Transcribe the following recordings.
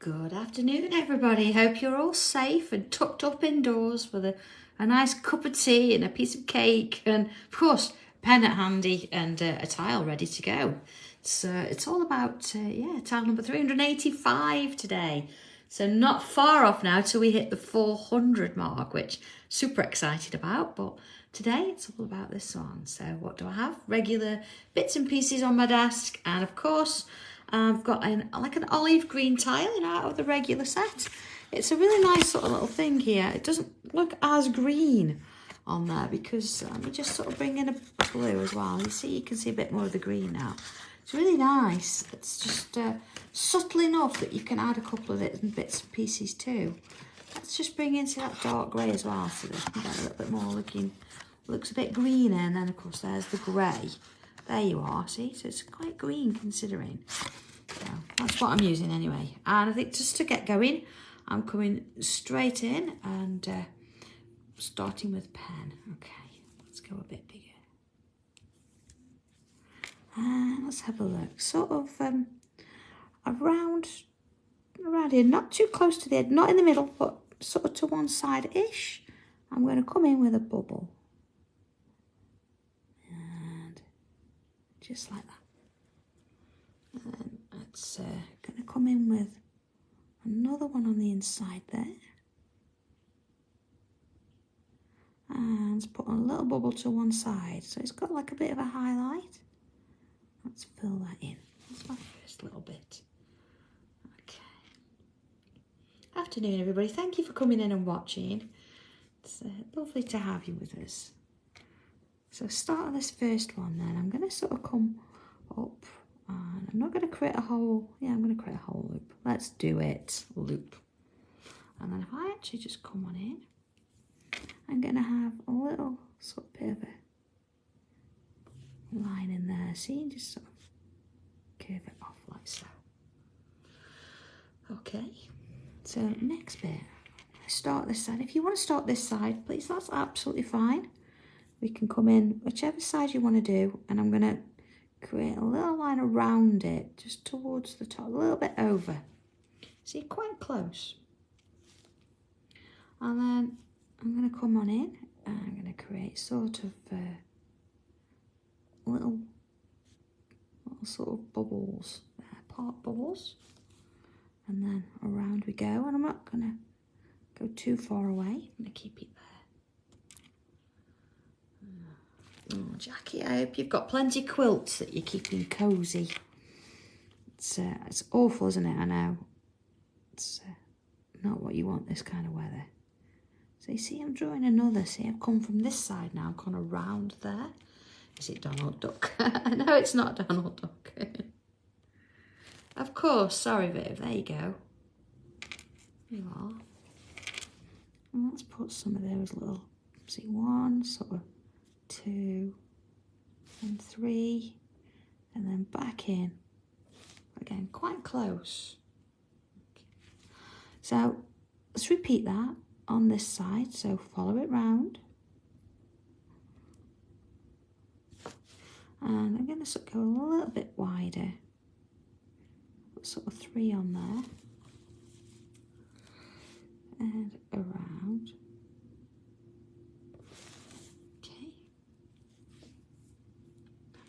Good afternoon, everybody. Hope you're all safe and tucked up indoors with a nice cup of tea and a piece of cake and, of course, a pen at handy and a tile ready to go. It's all about, tile number 385 today. So not far off now till we hit the 400 mark, which I'm super excited about. But today it's all about this one. So what do I have? Regular bits and pieces on my desk, and of course, I've got an olive green tile out of the regular set. It's a really nice sort of little thing here. It doesn't look as green on there because let me just sort of bring in a blue as well. You can see a bit more of the green now. It's really nice. It's just subtle enough that you can add a couple of bits and pieces too. Let's just bring in that dark grey as well, so that you can get a little bit more looks a bit greener, and then of course there's the grey. There you are, see? So it's quite green considering. So that's what I'm using anyway. And I think just to get going, I'm coming straight in and starting with pen. Okay, let's go a bit bigger. And let's have a look. Sort of around here, not too close to the edge, not in the middle, but sort of to one side-ish. I'm going to come in with a bubble. And just like that. And it's going to come in with another one on the inside there. And let's put a little bubble to one side. So it's got like a bit of a highlight. Let's fill that in. That's my first little bit. Okay. Afternoon, everybody. Thank you for coming in and watching. It's lovely to have you with us. So start on this first one then. I'm going to sort of come up, and I'm not going to create a whole, I'm going to create a whole loop. Let's do it, loop. And then if I actually just come on in, I'm going to have a little sort of bit of a line in there. See, just sort of curve it off like so. Okay, so next bit, start this side. If you want to start this side, please, that's absolutely fine. We can come in whichever side you want to do, and I'm going to create a little line around it, just towards the top, a little bit over. See, quite close. And then I'm going to come on in, and I'm going to create sort of little sort of bubbles, part bubbles. And then around we go, and I'm not going to go too far away. I'm going to keep it there. Oh, Jackie, I hope you've got plenty of quilts that you're keeping cosy. It's awful, isn't it? I know. It's not what you want this kind of weather. So you see, I'm drawing another. See, I've come from this side now, I've gone around there. Is it Donald Duck? No, it's not Donald Duck. Of course, sorry, Viv. There you go. You are. And let's put some of those little, see, 1, sort of 2, and 3, and then back in. Again, quite close. Okay. So let's repeat that on this side. So follow it round. And I'm going to sort of go a little bit wider. Put sort of 3 on there. And around. Okay.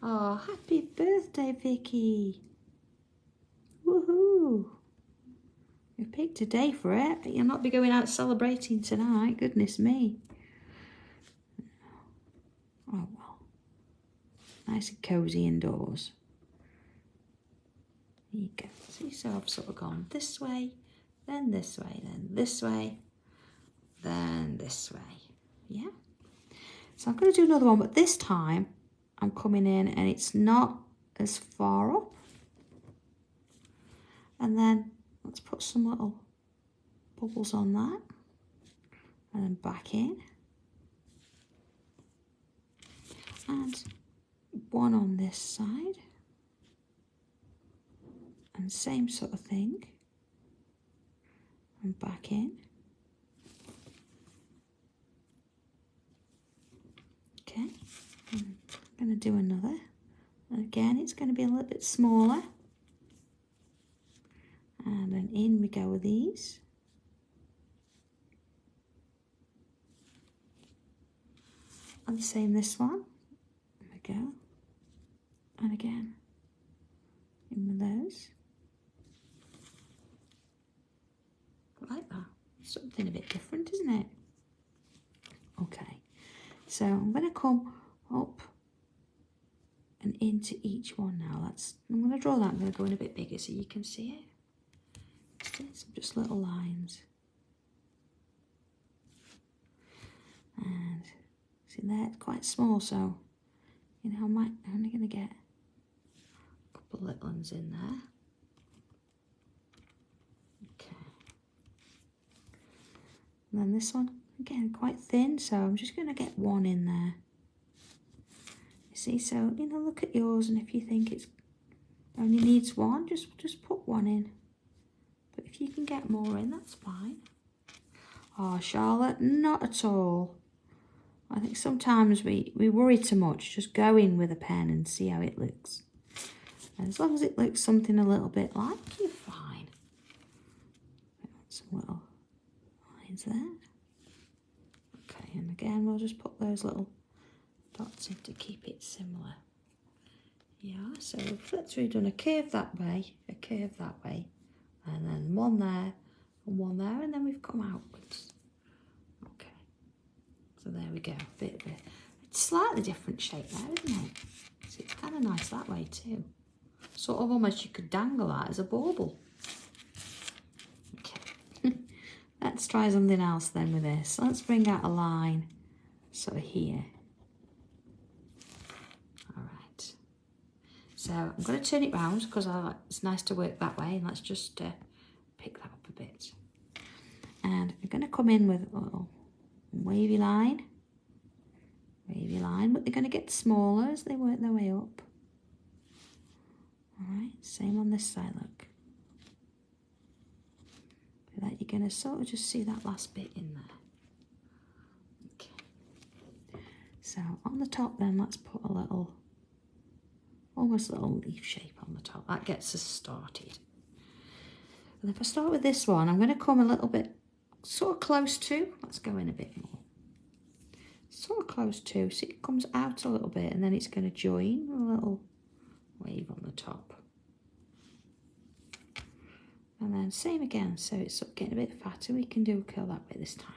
Oh, happy birthday, Vicky. Woohoo. You picked a day for it. You'll not be going out celebrating tonight. Goodness me. Oh, well. Nice and cosy indoors. There you go. See, so I've sort of gone this way, then this way, then this way, then this way. Yeah. So I'm going to do another one, but this time I'm coming in and it's not as far up. And then let's put some little bubbles on that. And then back in. And one on this side. And same sort of thing. And back in. Okay. I'm going to do another. And again, it's going to be a little bit smaller. And then in we go with these. And the same this one. There we go. And again, in with those. I like that. Something a bit different, isn't it? Okay, so I'm going to come up and into each one now. I'm going to draw that. I'm going to go in a bit bigger so you can see it. Just little lines. And see there, it's quite small, so you know I'm only going to get a couple of little ones in there. Okay. And then this one, again, quite thin, so I'm just going to get one in there. You see, so, you know, look at yours, and if you think it only needs one, just put one in. But if you can get more in, that's fine. Oh, Charlotte, not at all. I think sometimes we worry too much. Just go in with a pen and see how it looks. And as long as it looks something a little bit like, you're fine. Some little lines there. Okay, and again, we'll just put those little dots in to keep it similar. Yeah, so we've done a curve that way, and then one there, and one there, and then we've come outwards. Okay, so there we go. It's slightly different shape there, isn't it? So it's kind of nice that way too. Sort of almost you could dangle that as a bauble. Okay, let's try something else then with this. Let's bring out a line sort of here. So I'm going to turn it round because it's nice to work that way, and let's just pick that up a bit. And we're going to come in with a little wavy line, but they're going to get smaller as they work their way up. All right, same on this side, look. Like that, you're going to sort of just see that last bit in there. Okay. So on the top then, let's put a little, almost a little leaf shape on the top. That gets us started. And if I start with this one, I'm going to come a little bit sort of close to, let's go in a bit more. Sort of close to, see it comes out a little bit, and then it's going to join a little wave on the top. And then same again, so it's sort of getting a bit fatter. We can do a curl that way this time.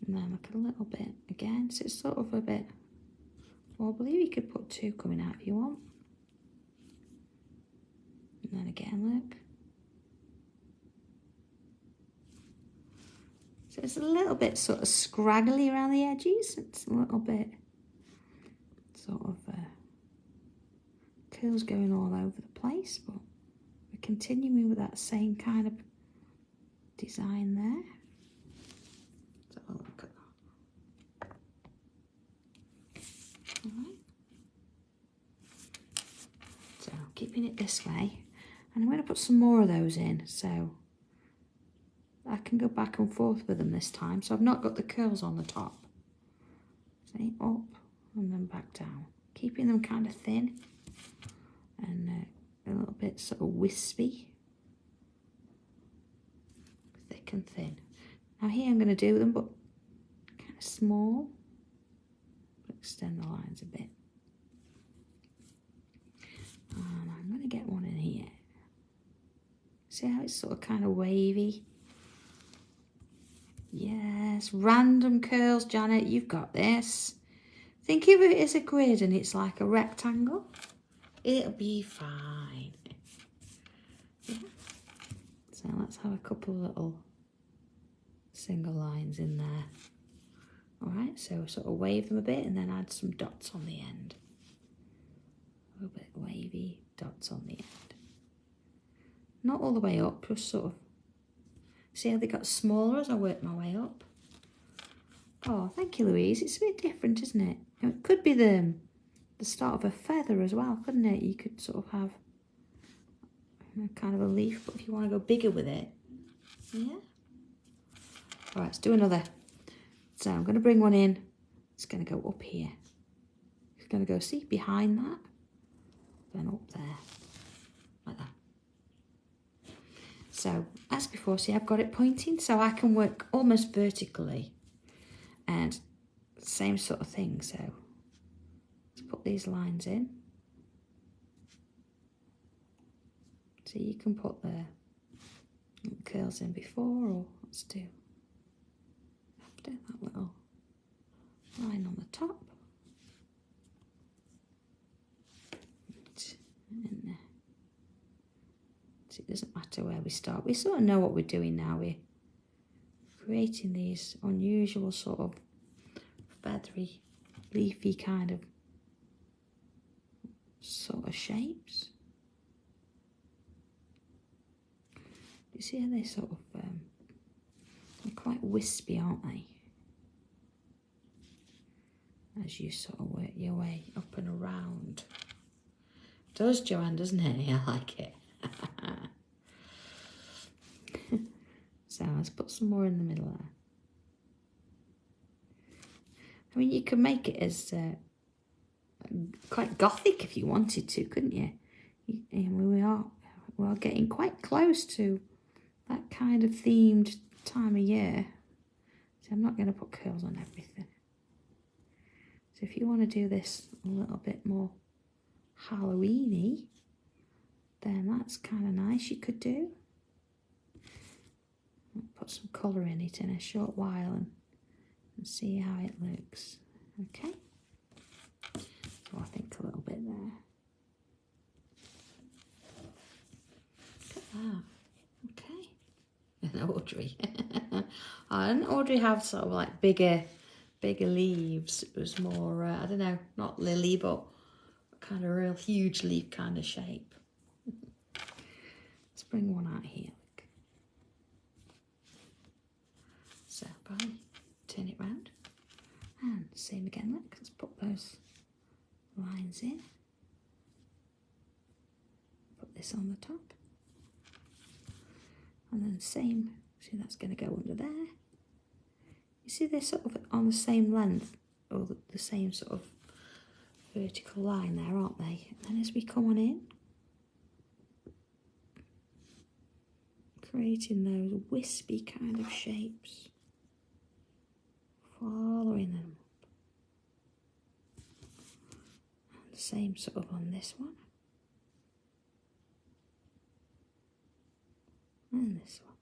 And then look a little bit again, so it's sort of a bit wobbly. You could put two coming out if you want. And then again, look. So it's a little bit sort of scraggly around the edges. It's a little bit sort of curls going all over the place, but we're continuing with that same kind of design there. Let's have a look at that. All right. So keeping it this way, and I'm going to put some more of those in, so I can go back and forth with them this time. So I've not got the curls on the top. See, up and then back down. Keeping them kind of thin and a little bit sort of wispy. Thick and thin. Now here I'm going to do them, but kind of small. Extend the lines a bit. And I'm going to get one in here. See how it's sort of kind of wavy? Yes, random curls, Janet, you've got this. Think of it as a grid and it's like a rectangle. It'll be fine. Yeah. So let's have a couple of little single lines in there. All right, so sort of wave them a bit and then add some dots on the end. A little bit wavy dots on the end. Not all the way up, just sort of. See how they got smaller as I work my way up? Oh, thank you, Louise. It's a bit different, isn't it? It could be the start of a feather as well, couldn't it? You could sort of have kind of a leaf, but if you want to go bigger with it, yeah. All right, let's do another. So I'm going to bring one in. It's going to go up here. It's going to go, see, behind that, then up there. like that. So as before, see, I've got it pointing, so I can work almost vertically, and same sort of thing. So let's put these lines in. So you can put the curls in before, or let's do after that little line on the top. In there. So it doesn't matter where we start. We sort of know what we're doing now. We're creating these unusual sort of feathery, leafy kind of sort of shapes. You see how they sort of, they're quite wispy, aren't they? As you sort of work your way up and around. Does Joanne, doesn't it? I like it. So let's put some more in the middle there. I mean, you could make it as quite gothic if you wanted to, couldn't you? We are getting quite close to that kind of themed time of year. So I'm not going to put curls on everything. So if you want to do this a little bit more Halloween-y, then that's kind of nice, you could do. I'll put some colour in it in a short while and see how it looks. Okay. So I think a little bit there. Look at that. Okay. And Audrey. Oh, didn't Audrey have sort of like bigger leaves? It was more, I don't know, not lily, but kind of real huge leaf kind of shape. Let's bring one out here. Look. So if I turn it round, and same again, look, let's put those lines in. Put this on the top. And then same, see that's going to go under there. You see they're sort of on the same length, or the same sort of vertical line there, aren't they? And then as we come on in, creating those wispy kind of shapes, following them up. And the same sort of on this one. And this one.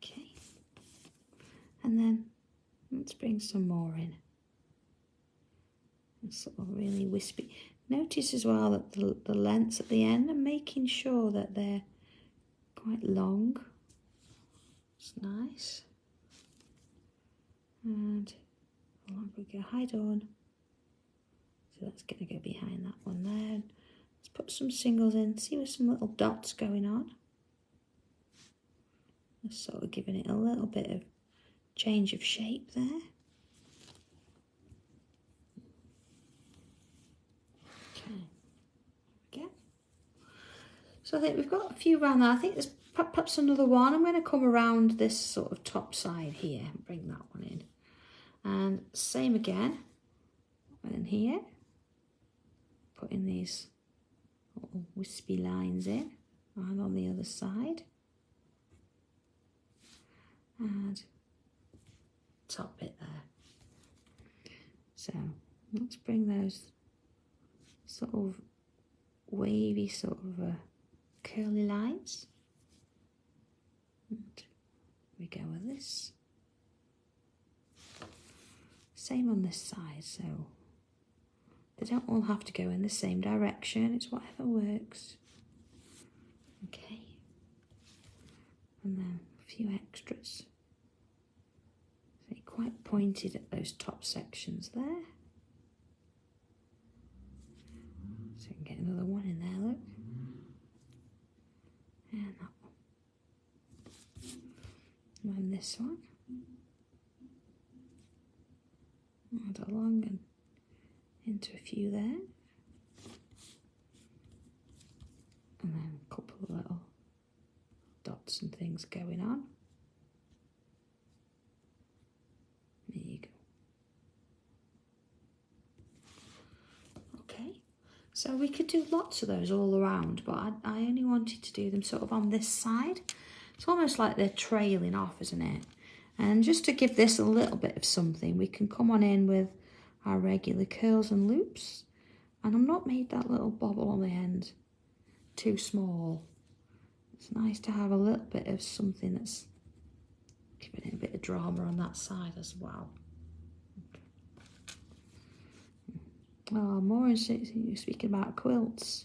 Okay. And then let's bring some more in. It's sort of really wispy. Notice as well that the lengths at the end, I'm making sure that they're quite long. It's nice. And along we go, high dawn. So that's going to go behind that one there. Let's put some singles in, see with some little dots going on. Just sort of giving it a little bit of change of shape there. Okay, there we go. So I think we've got a few around there. I think there's perhaps another one. I'm going to come around this sort of top side here and bring that one in. And same again, in here, putting these little wispy lines in, and on the other side. And top bit there. So let's bring those sort of wavy sort of curly lines. And we go with this. Same on this side, so they don't all have to go in the same direction, it's whatever works. Okay. And then a few extras. So quite pointed at those top sections there. So we can get another one in there, look. And that one. And then this one. Add along and into a few there. And then a couple of little dots and things going on. There you go. Okay, So we could do lots of those all around, but I only wanted to do them sort of on this side. It's almost like they're trailing off, isn't it? And just to give this a little bit of something, we can come on in with our regular curls and loops. And I've not made that little bobble on the end too small. It's nice to have a little bit of something that's giving it a bit of drama on that side as well. Oh, Maureen, you're speaking about quilts.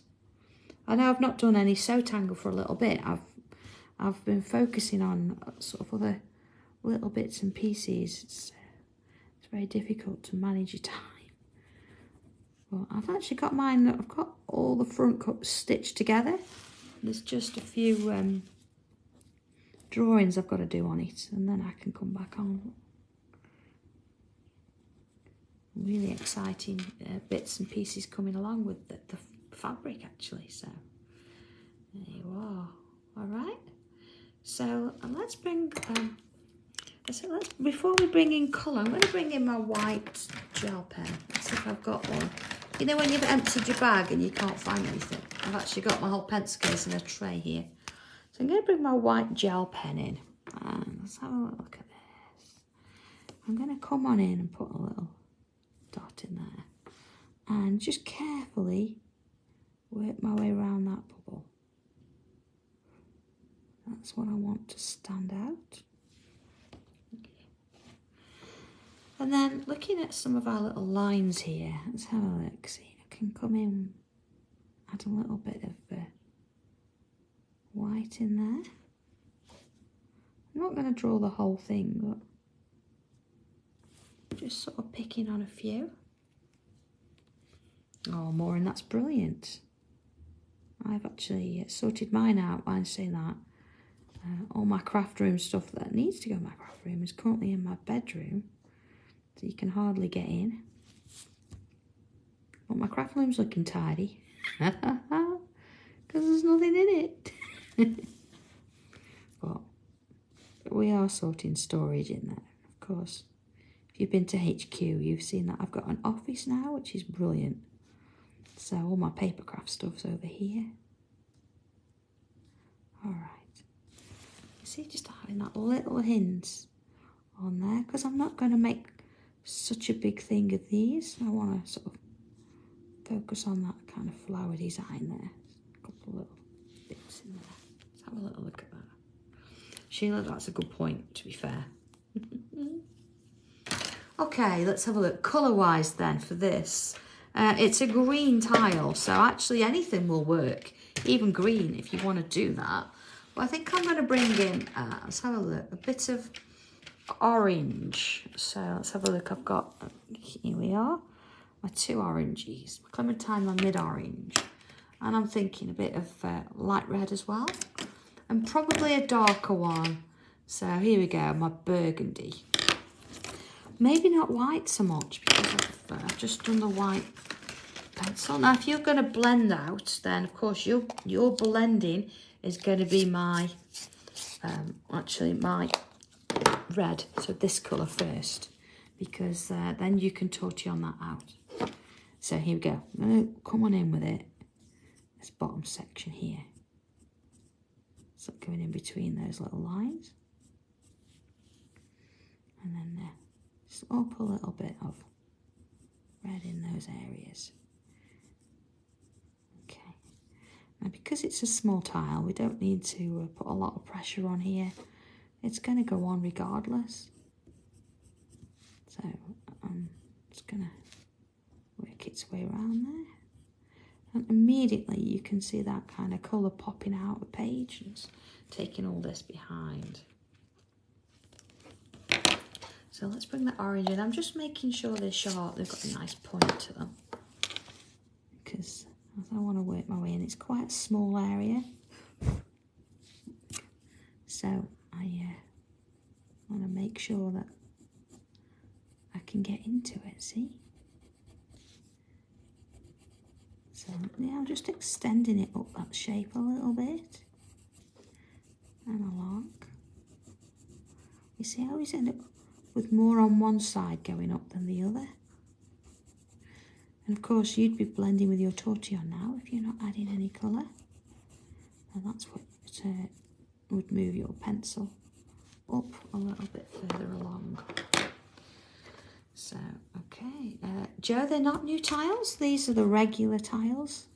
I know I've not done any Sanntangle for a little bit. I've been focusing on sort of other little bits and pieces. It's very difficult to manage your time. Well, I've actually got mine. I've got all the front cups stitched together. There's just a few drawings I've got to do on it, and then I can come back on. Really exciting bits and pieces coming along with the fabric, actually. So there you are. All right. So let's bring. Before we bring in colour, I'm going to bring in my white gel pen. Let's see if I've got one. You know when you've emptied your bag and you can't find anything? I've actually got my whole pencil case in a tray here. So I'm going to bring my white gel pen in. And let's have a look at this. I'm going to come on in and put a little dot in there. And just carefully work my way around that bubble. That's what I want to stand out. And then looking at some of our little lines here, let's have a look. See, I can come in, add a little bit of white in there. I'm not going to draw the whole thing, but just sort of picking on a few. Oh, Maureen, that's brilliant. I've actually sorted mine out by saying that. All my craft room stuff that needs to go in my craft room is currently in my bedroom. So you can hardly get in. But my craft room's looking tidy. Because there's nothing in it. But we are sorting storage in there. Of course, if you've been to HQ, you've seen that I've got an office now, which is brilliant. So all my paper craft stuff's over here. Alright. You see, just adding that little hint on there, because I'm not going to make such a big thing of these. I want to sort of focus on that kind of flower design there. A couple of little bits in there. Let's have a little look at that. Sheila, that's a good point, to be fair. Okay, let's have a look. Colour-wise then for this. It's a green tile, so actually anything will work. Even green if you want to do that. But I think I'm going to bring in, let's have a look, a bit of orange. So let's have a look. I've got, here we are, my two oranges, my clementine, my mid-orange. And I'm thinking a bit of light red as well. And probably a darker one. So here we go, my burgundy. Maybe not white so much because I've just done the white pencil. Now if you're going to blend out, then of course your blending is going to be my, actually my red, so this colour first, because then you can tortillon that out. So here we go. I'm going to come on in with it, this bottom section here. So going in between those little lines. And then just up a little bit of red in those areas. Okay. Now because it's a small tile, we don't need to put a lot of pressure on here. It's going to go on regardless. So I'm just going to work its way around there. And immediately you can see that kind of colour popping out the page and it's taking all this behind. So let's bring the orange in. I'm just making sure they're sharp, they've got a nice point to them. Because I want to work my way in. It's quite a small area. So I want to make sure that I can get into it, see? So yeah, I'm just extending it up that shape a little bit. And along. You see, I always end up with more on one side going up than the other. And of course you'd be blending with your tortillon now if you're not adding any colour. And that's what would move your pencil up a little bit further along. So, okay. Joe, they're not new tiles. These are the regular tiles.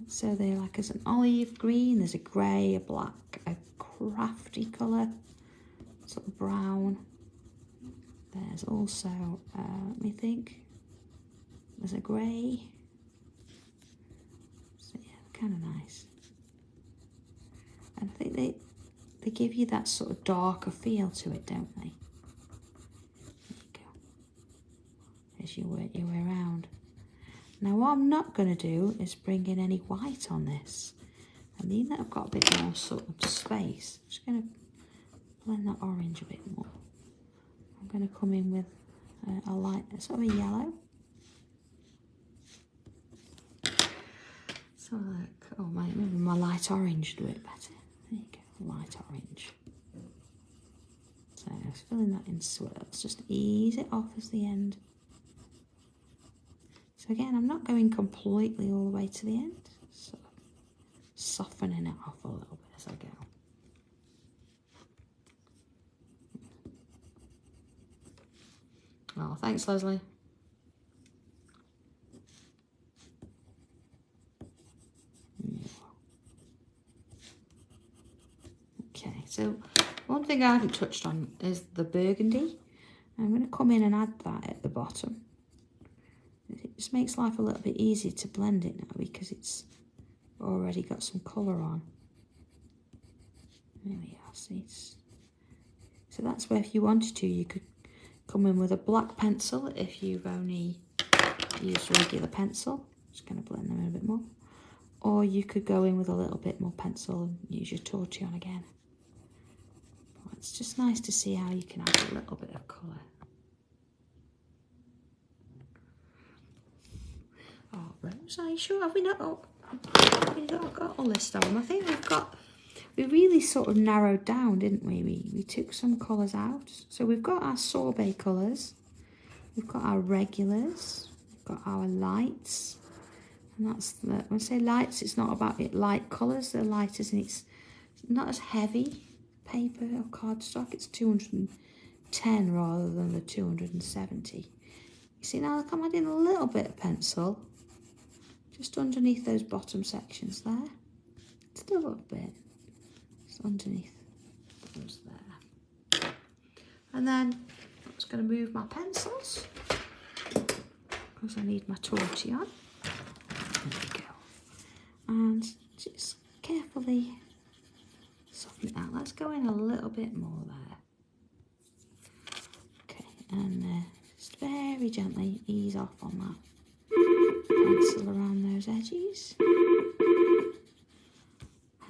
So they're like as an olive green, there's a grey, a black, a crafty colour, sort of brown. There's also, let me think, there's a grey. So yeah, kind of nice. And I think they give you that sort of darker feel to it, don't they? There you go. As you work your way around. Now what I'm not going to do is bring in any white on this. I mean that I've got a bit more sort of space. I'm just going to blend that orange a bit more. I'm going to come in with a light, sort of a yellow. So like, oh maybe my light orange would work better. There you go, light orange. So I was filling that in swirls, just ease it off as the end. So again, I'm not going completely all the way to the end, so softening it off a little bit as I go. Oh, thanks, Leslie. Okay, so one thing I haven't touched on is the burgundy. I'm going to come in and add that at the bottom. It just makes life a little bit easier to blend it now because it's already got some colour on. There we are, see. So that's where if you wanted to, you could come in with a black pencil if you've only used regular pencil. Just going to blend them in a bit more. Or you could go in with a little bit more pencil and use your tortillon again. But it's just nice to see how you can add a little bit of colour. Oh, Rose, are you sure? Have we not got a list of them? I think we really sort of narrowed down, didn't we? We took some colours out. So we've got our sorbet colours, we've got our regulars, we've got our lights, and that's when I say lights, it's not about it light colours, they're light as in it's not as heavy paper or cardstock, it's 210 rather than the 270. You see now, look, I'm adding a little bit of pencil just underneath those bottom sections there. Just a little bit. Just underneath those there. And then I'm just going to move my pencils because I need my tortillon. There we go. And just carefully soften it out. Let's go in a little bit more there. Okay, and just very gently ease off on that pencil around those edges.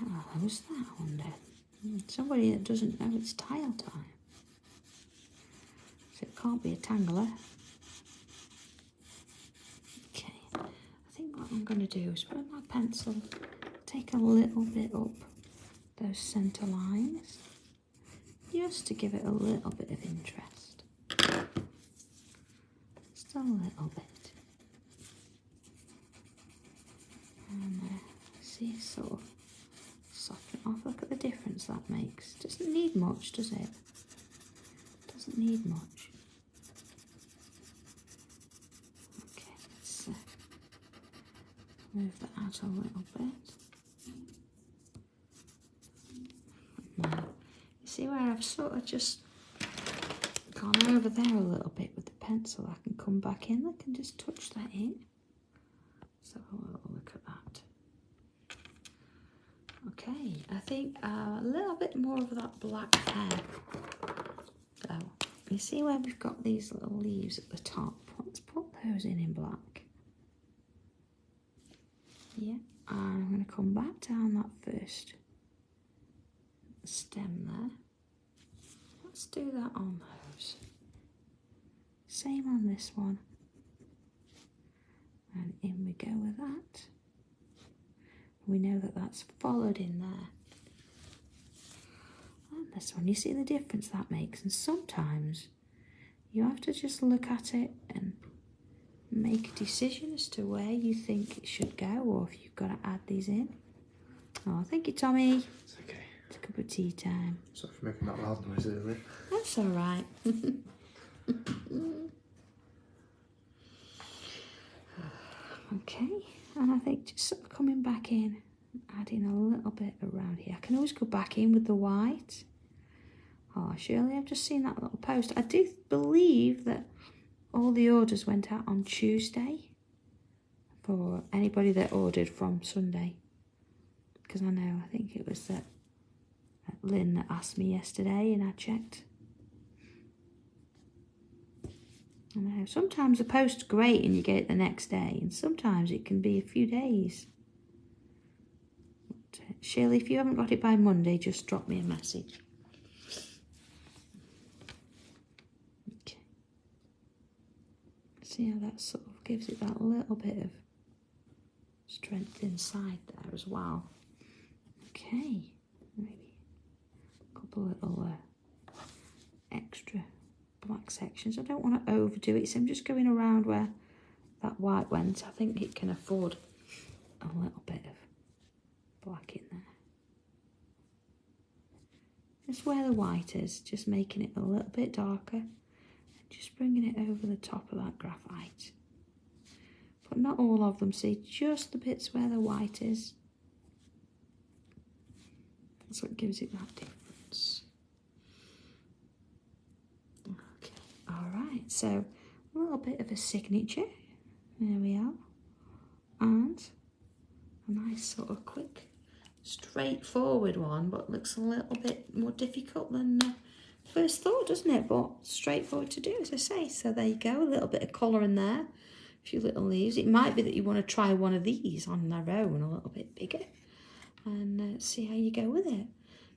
Oh, who's that, I wonder? Somebody that doesn't know it's tile time. So it can't be a tangler. Okay, I think what I'm going to do is put my pencil, take a little bit up those centre lines, just to give it a little bit of interest. Just a little bit. And see, sort of soften it off. Look at the difference that makes. Doesn't need much, does it? Doesn't need much. Okay, let's move that out a little bit. Now, you see where I've sort of just gone over there a little bit with the pencil? I can come back in, I can just touch that in. Let's have a little look at that. Okay, I think a little bit more of that black hair. So, you see where we've got these little leaves at the top? Let's put those in black. Yeah, and I'm going to come back down that first stem there. Let's do that on those. Same on this one. And in we go with that. We know that that's followed in there. And this one, you see the difference that makes. And sometimes you have to just look at it and make a decision as to where you think it should go, or if you've got to add these in. Oh, thank you, Tommy. It's okay. It's a cup of tea time. Sorry for making that loud noise earlier. That's all right. Okay, and I think just sort of coming back in, adding a little bit around here. I can always go back in with the white. Oh, Shirley, I've just seen that little post. I do believe that all the orders went out on Tuesday for anybody that ordered from Sunday. Because I think it was that Lynn that asked me yesterday and I checked. I know, sometimes the post's great and you get it the next day, and sometimes it can be a few days. But, Shirley, if you haven't got it by Monday, just drop me a message. Okay. See how that sort of gives it that little bit of strength inside there as well. Okay, maybe a couple of little extra black sections. I don't want to overdo it, so I'm just going around where that white went. I think it can afford a little bit of black in there. Just where the white is, just making it a little bit darker, and just bringing it over the top of that graphite. But not all of them, see, just the bits where the white is. That's what gives it that difference. Okay, all right, so a little bit of a signature. There we are. And a nice sort of quick, straightforward one, but looks a little bit more difficult than first thought, doesn't it? But straightforward to do, as I say. So there you go, a little bit of colour in there, a few little leaves. It might be that you want to try one of these on their own, a little bit bigger, and see how you go with it.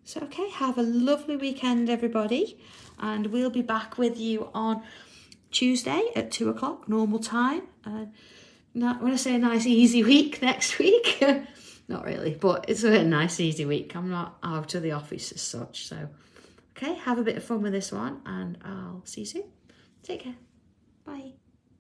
So, okay, have a lovely weekend, everybody, and we'll be back with you on Tuesday at 2 o'clock, normal time. When I say a nice, easy week next week, not really, but it's a nice, easy week. I'm not out of the office as such. So, okay, have a bit of fun with this one, and I'll see you soon. Take care. Bye.